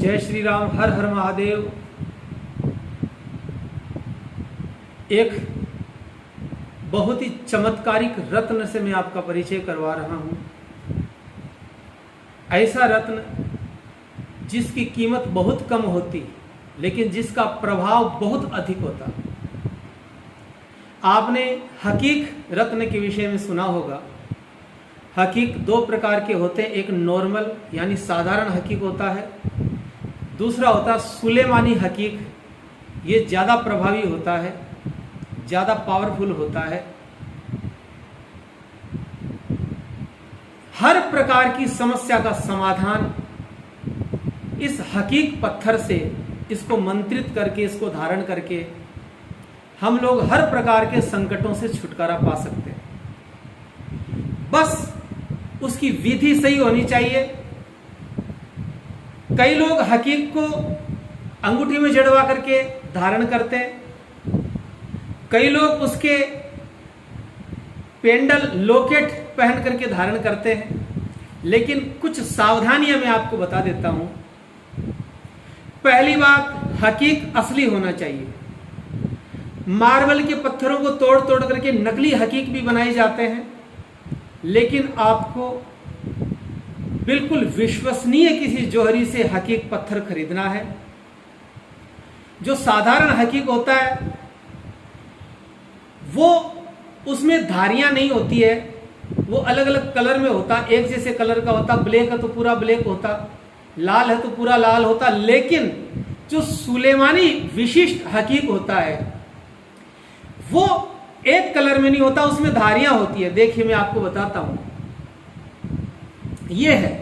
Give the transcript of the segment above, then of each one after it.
जय श्री राम, हर हर महादेव। एक बहुत ही चमत्कारिक रत्न से मैं आपका परिचय करवा रहा हूं। ऐसा रत्न जिसकी कीमत बहुत कम होती लेकिन जिसका प्रभाव बहुत अधिक होता। आपने हकीक रत्न के विषय में सुना होगा। हकीक दो प्रकार के होते हैं, एक नॉर्मल यानी साधारण हकीक होता है, दूसरा होता है सुलेमानी हकीक। ये ज़्यादा प्रभावी होता है, ज़्यादा पावरफुल होता है। हर प्रकार की समस्या का समाधान इस हकीक पत्थर से, इसको मंत्रित करके, इसको धारण करके हम लोग हर प्रकार के संकटों से छुटकारा पा सकते हैं। बस उसकी विधि सही होनी चाहिए। कई लोग हकीक को अंगूठी में जड़वा करके धारण करते हैं, कई लोग उसके पेंडल लॉकेट पहन करके धारण करते हैं। लेकिन कुछ सावधानियां मैं आपको बता देता हूं। पहली बात, हकीक असली होना चाहिए। मार्बल के पत्थरों को तोड़ तोड़ करके नकली हकीक भी बनाए जाते हैं, लेकिन आपको बिल्कुल विश्वसनीय किसी जौहरी से हकीक पत्थर खरीदना है। जो साधारण हकीक होता है वो उसमें धारियां नहीं होती है, वो अलग अलग कलर में होता, एक जैसे कलर का होता। ब्लैक है तो पूरा ब्लैक होता, लाल है तो पूरा लाल होता। लेकिन जो सुलेमानी विशिष्ट हकीक होता है वो एक कलर में नहीं होता, उसमें धारियां होती है। देखिए मैं आपको बताता हूं, ये है।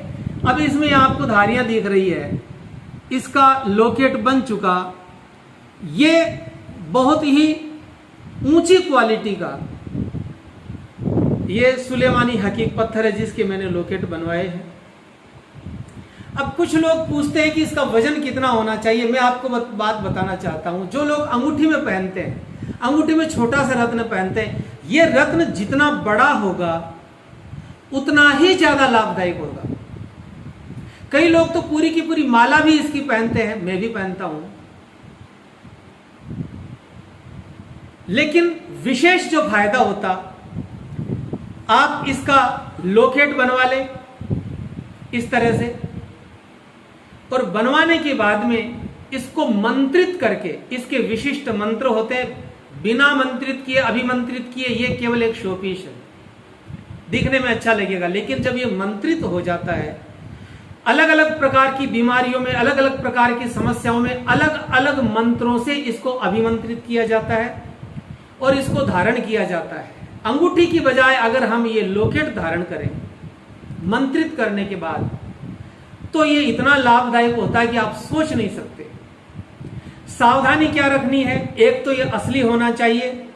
अब इसमें आपको धारियां दिख रही है, इसका लॉकेट बन चुका। ये बहुत ही ऊंची क्वालिटी का ये सुलेमानी हकीक पत्थर है जिसके मैंने लॉकेट बनवाए हैं। अब कुछ लोग पूछते हैं कि इसका वजन कितना होना चाहिए। मैं आपको बात बताना चाहता हूं। जो लोग अंगूठी में पहनते हैं, अंगूठी में छोटा सा रत्न पहनते हैं, ये रत्न जितना बड़ा होगा उतना ही ज्यादा लाभदायक होगा। कई लोग तो पूरी की पूरी माला भी इसकी पहनते हैं, मैं भी पहनता हूं। लेकिन विशेष जो फायदा होता, आप इसका लॉकेट बनवा लें इस तरह से, और बनवाने के बाद में इसको मंत्रित करके, इसके विशिष्ट मंत्र होते हैं, बिना मंत्रित किए, अभिमंत्रित किए, ये केवल एक शोपीस है, दिखने में अच्छा लगेगा। लेकिन जब ये मंत्रित हो जाता है, अलग अलग प्रकार की बीमारियों में, अलग अलग प्रकार की समस्याओं में अलग अलग मंत्रों से इसको अभिमंत्रित किया जाता है और इसको धारण किया जाता है। अंगूठी की बजाय अगर हम ये लॉकेट धारण करें मंत्रित करने के बाद, तो ये इतना लाभदायक होता है कि आप सोच नहीं सकते। सावधानी क्या रखनी है? एक तो ये असली होना चाहिए,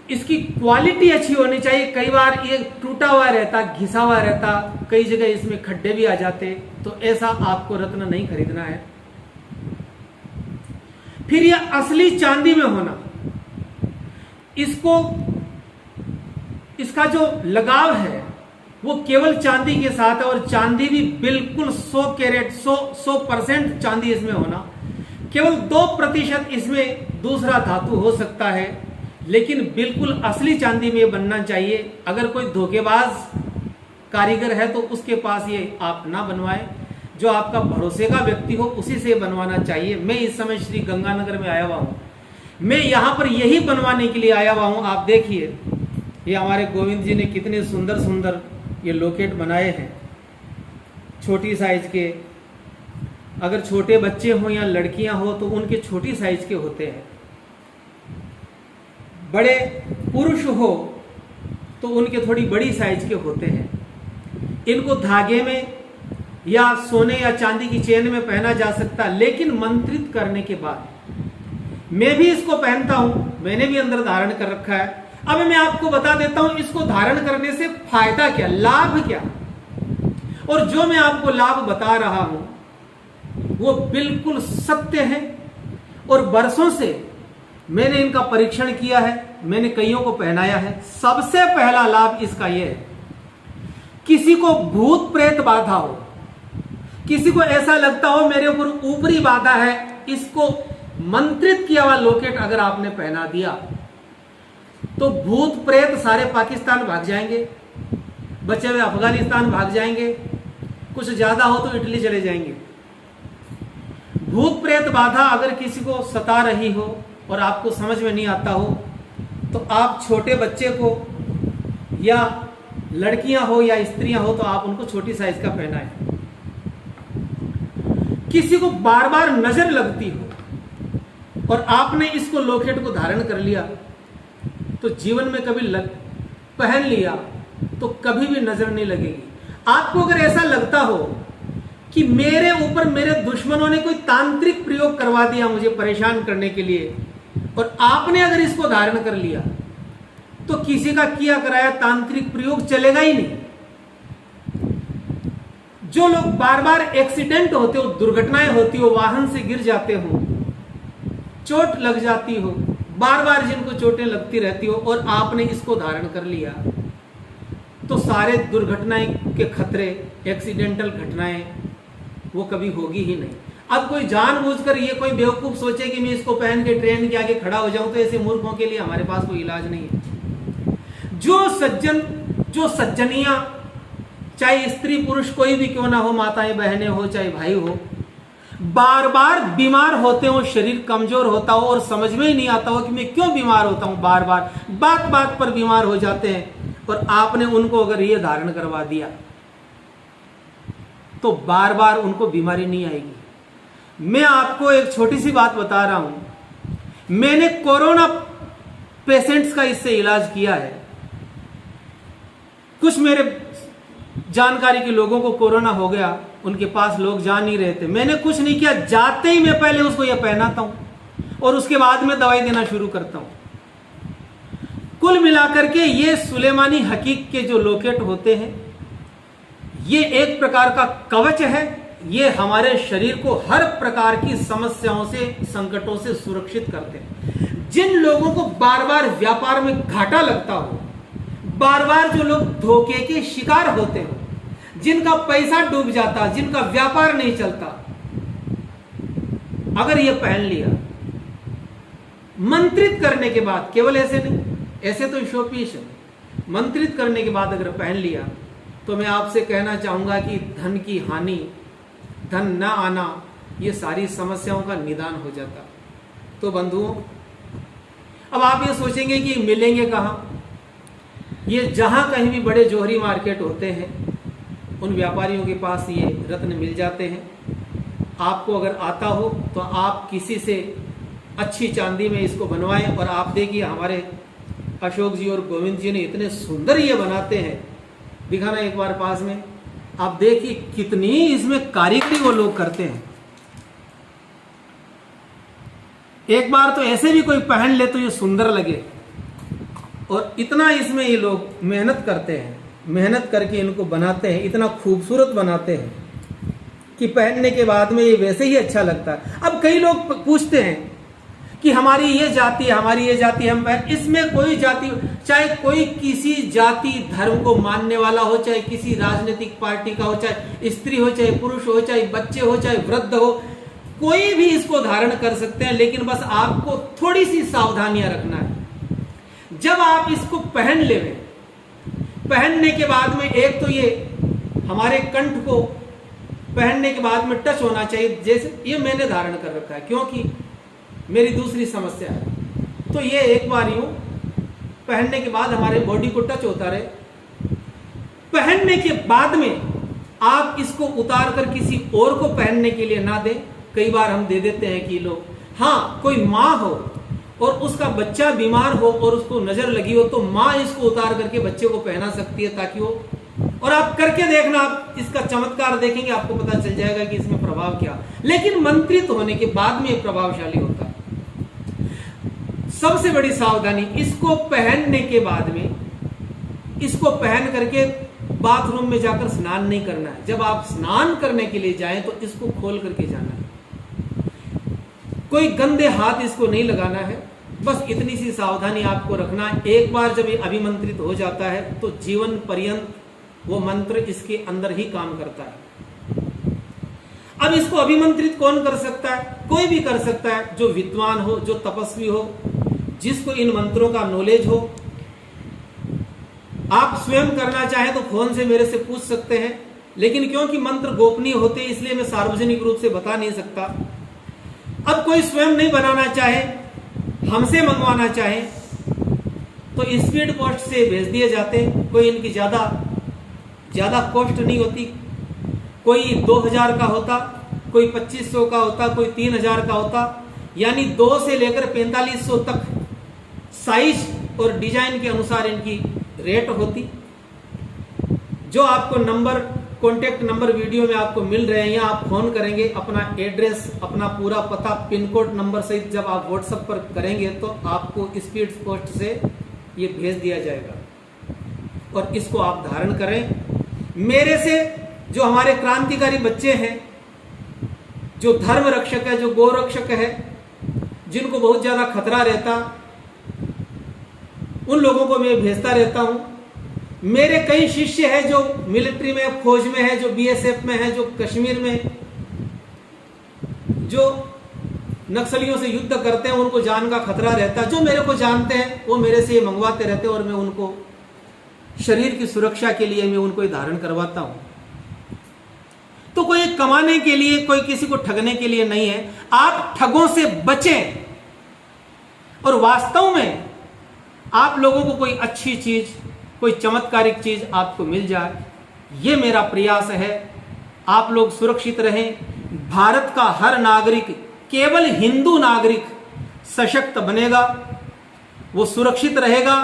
इसकी क्वालिटी अच्छी होनी चाहिए। कई बार ये टूटा हुआ रहता, घिसा हुआ रहता, कई जगह इसमें खड्डे भी आ जाते, तो ऐसा आपको रत्न नहीं खरीदना है। फिर ये असली चांदी में होना। इसका जो लगाव है वो केवल चांदी के साथ है, और चांदी भी बिल्कुल 100 कैरेट 100% चांदी इसमें होना। केवल 2% इसमें दूसरा धातु हो सकता है, लेकिन बिल्कुल असली चांदी में बनना चाहिए। अगर कोई धोखेबाज कारीगर है तो उसके पास ये आप ना बनवाएं। जो आपका भरोसे का व्यक्ति हो उसी से बनवाना चाहिए। मैं इस समय श्री गंगानगर में आया हुआ हूं, मैं यहां पर यही बनवाने के लिए आया हुआ हूं। आप देखिए, ये हमारे गोविंद जी ने कितने सुंदर सुंदर ये लॉकेट बनाए हैं, छोटी साइज के। अगर छोटे बच्चे हो या लड़कियां हो तो उनके छोटी साइज के होते हैं, बड़े पुरुष हो तो उनके थोड़ी बड़ी साइज के होते हैं। इनको धागे में या सोने या चांदी की चेन में पहना जा सकता है, लेकिन मंत्रित करने के बाद, मैं भी इसको पहनता हूं, मैंने भी अंदर धारण कर रखा है। अब मैं आपको बता देता हूं इसको धारण करने से फायदा क्या, लाभ क्या। और जो मैं आपको लाभ बता रहा हूं वो बिल्कुल सत्य है, और वर्षों से मैंने इनका परीक्षण किया है, मैंने कईयों को पहनाया है। सबसे पहला लाभ इसका यह है, किसी को भूत प्रेत बाधा हो, किसी को ऐसा लगता हो मेरे ऊपर ऊपरी बाधा है, इसको मंत्रित किया हुआ लॉकेट अगर आपने पहना दिया तो भूत प्रेत सारे पाकिस्तान भाग जाएंगे, बचे हुए अफगानिस्तान भाग जाएंगे, कुछ ज्यादा हो तो इटली चले जाएंगे। भूत प्रेत बाधा अगर किसी को सता रही हो और आपको समझ में नहीं आता हो तो आप छोटे बच्चे को या लड़कियां हो या स्त्रियां हो तो आप उनको छोटी साइज का पहनाएं। किसी को बार बार नजर लगती हो और आपने इसको लॉकेट को धारण कर लिया तो जीवन में कभी पहन लिया तो कभी भी नजर नहीं लगेगी। आपको अगर ऐसा लगता हो कि मेरे ऊपर मेरे दुश्मनों ने कोई तांत्रिक प्रयोग करवा दिया मुझे परेशान करने के लिए, और आपने अगर इसको धारण कर लिया तो किसी का किया कराया तांत्रिक प्रयोग चलेगा ही नहीं। जो लोग बार बार एक्सीडेंट होते हो, दुर्घटनाएं होती हो, वाहन से गिर जाते हो, चोट लग जाती हो, बार बार जिनको चोटें लगती रहती हो और आपने इसको धारण कर लिया तो सारे दुर्घटनाएं के खतरे, एक्सीडेंटल घटनाएं वो कभी होगी ही नहीं। अब कोई जानबूझकर ये कोई बेवकूफ सोचे कि मैं इसको पहन के ट्रेन के आगे खड़ा हो जाऊं, तो ऐसे मूर्खों के लिए हमारे पास कोई इलाज नहीं है। जो सज्जनियां, चाहे स्त्री पुरुष कोई भी क्यों ना हो, माताएं बहनें हो चाहे भाई हो, बार बार बीमार होते हो, शरीर कमजोर होता हो और समझ में ही नहीं आता हो कि मैं क्यों बीमार होता हूं, बार बार बात बात पर बीमार हो जाते हैं, और आपने उनको अगर ये धारण करवा दिया तो बार बार उनको बीमारी नहीं आएगी। मैं आपको एक छोटी सी बात बता रहा हूं, मैंने कोरोना पेशेंट्स का इससे इलाज किया है। कुछ मेरे जानकारी के लोगों को कोरोना हो गया, उनके पास लोग जा नहीं रहे थे, मैंने कुछ नहीं किया, जाते ही मैं पहले उसको यह पहनाता हूं और उसके बाद में दवाई देना शुरू करता हूं। कुल मिलाकर के ये सुलेमानी हकीक के जो लॉकेट होते हैं ये एक प्रकार का कवच है। ये हमारे शरीर को हर प्रकार की समस्याओं से, संकटों से सुरक्षित करते हैं। जिन लोगों को बार बार व्यापार में घाटा लगता हो, बार बार जो लोग धोखे के शिकार होते हो, जिनका पैसा डूब जाता, जिनका व्यापार नहीं चलता, अगर ये पहन लिया, मंत्रित करने के बाद, केवल ऐसे नहीं, ऐसे तो शोपीस है, मंत्रित करने के बाद अगर पहन लिया तो मैं आपसे कहना चाहूंगा कि धन की हानि, धन न आना, ये सारी समस्याओं का निदान हो जाता। तो बंधुओं, अब आप ये सोचेंगे कि मिलेंगे कहां? ये जहां कहीं भी बड़े जोहरी मार्केट होते हैं उन व्यापारियों के पास ये रत्न मिल जाते हैं। आपको अगर आता हो तो आप किसी से अच्छी चांदी में इसको बनवाएं, और आप देखिए हमारे अशोक जी और गोविंद जी ने इतने सुंदर ये बनाते हैं। दिखाना एक बार पास में, आप देखिए कितनी इसमें कारीगरी वो लोग करते हैं। एक बार तो ऐसे भी कोई पहन ले तो ये सुंदर लगे, और इतना इसमें ये लोग मेहनत करते हैं, मेहनत करके इनको बनाते हैं, इतना खूबसूरत बनाते हैं कि पहनने के बाद में ये वैसे ही अच्छा लगता है। अब कई लोग पूछते हैं कि हमारी ये जाति है, हमारी ये जाति, हम इसमें कोई जाति, चाहे कोई किसी जाति धर्म को मानने वाला हो, चाहे किसी राजनीतिक पार्टी का हो, चाहे स्त्री हो, चाहे पुरुष हो, चाहे बच्चे हो, चाहे वृद्ध हो, कोई भी इसको धारण कर सकते हैं। लेकिन बस आपको थोड़ी सी सावधानियां रखना है। जब आप इसको पहन ले, पहनने के बाद में एक तो ये हमारे कंठ को पहनने के बाद में टच होना चाहिए, जैसे ये मैंने धारण कर रखा है क्योंकि मेरी दूसरी समस्या है, तो ये एक बार यूं पहनने के बाद हमारे बॉडी को टच होता रहे। पहनने के बाद में आप इसको उतार कर किसी और को पहनने के लिए ना दें। कई बार हम दे देते हैं कि लोग, हाँ कोई माँ हो और उसका बच्चा बीमार हो और उसको नजर लगी हो तो माँ इसको उतार करके बच्चे को पहना सकती है ताकि वो, और आप करके देखना, आप इसका चमत्कार देखेंगे, आपको पता चल जाएगा कि इसमें प्रभाव क्या। लेकिन मंत्रित होने के बाद में ये प्रभावशाली होता है। सबसे बड़ी सावधानी, इसको पहनने के बाद में, इसको पहन करके बाथरूम में जाकर स्नान नहीं करना है। जब आप स्नान करने के लिए जाएं तो इसको खोल करके जाना है, कोई गंदे हाथ इसको नहीं लगाना है। बस इतनी सी सावधानी आपको रखना है। एक बार जब ये अभिमंत्रित हो जाता है तो जीवन पर्यंत वो मंत्र इसके अंदर ही काम करता है। अब इसको अभिमंत्रित कौन कर सकता है? कोई भी कर सकता है, जो विद्वान हो, जो तपस्वी हो, जिसको इन मंत्रों का नॉलेज हो। आप स्वयं करना चाहें तो फोन से मेरे से पूछ सकते हैं, लेकिन क्योंकि मंत्र गोपनीय होते हैं इसलिए मैं सार्वजनिक रूप से बता नहीं सकता। अब कोई स्वयं नहीं बनाना चाहे, हमसे मंगवाना चाहे तो स्पीड पोस्ट से भेज दिए जाते हैं। कोई इनकी ज्यादा कॉस्ट नहीं होती। कोई 2000 का होता, कोई 2500 का होता, कोई 3000 का होता, यानी 2 से लेकर 4500 तक साइज और डिजाइन के अनुसार इनकी रेट होती। जो आपको नंबर, कॉन्टेक्ट नंबर वीडियो में आपको मिल रहे हैं, या आप फोन करेंगे, अपना एड्रेस, अपना पूरा पता, पिन कोड नंबर सहित जब आप व्हाट्सएप पर करेंगे तो आपको स्पीड पोस्ट से ये भेज दिया जाएगा और इसको आप धारण करें। मेरे से जो हमारे क्रांतिकारी बच्चे हैं, जो धर्म रक्षक है, जो गौ रक्षक है, जिनको बहुत ज्यादा खतरा रहता, उन लोगों को मैं भेजता रहता हूं। मेरे कई शिष्य हैं जो मिलिट्री में, फौज में है, जो बीएसएफ में है, जो कश्मीर में, जो नक्सलियों से युद्ध करते हैं, उनको जान का खतरा रहता है। जो मेरे को जानते हैं वो मेरे से ये मंगवाते रहते हैं और मैं उनको शरीर की सुरक्षा के लिए मैं उनको धारण करवाता हूं। तो कोई कमाने के लिए, कोई किसी को ठगने के लिए नहीं है। आप ठगों से बचें और वास्तव में आप लोगों को कोई अच्छी चीज, कोई चमत्कारिक चीज आपको मिल जाए, ये मेरा प्रयास है। आप लोग सुरक्षित रहें। भारत का हर नागरिक, केवल हिंदू नागरिक सशक्त बनेगा, वो सुरक्षित रहेगा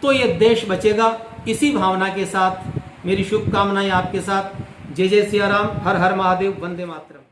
तो ये देश बचेगा। इसी भावना के साथ मेरी शुभकामनाएं आपके साथ। जय जय सिया राम, हर हर महादेव, वंदे मातरम।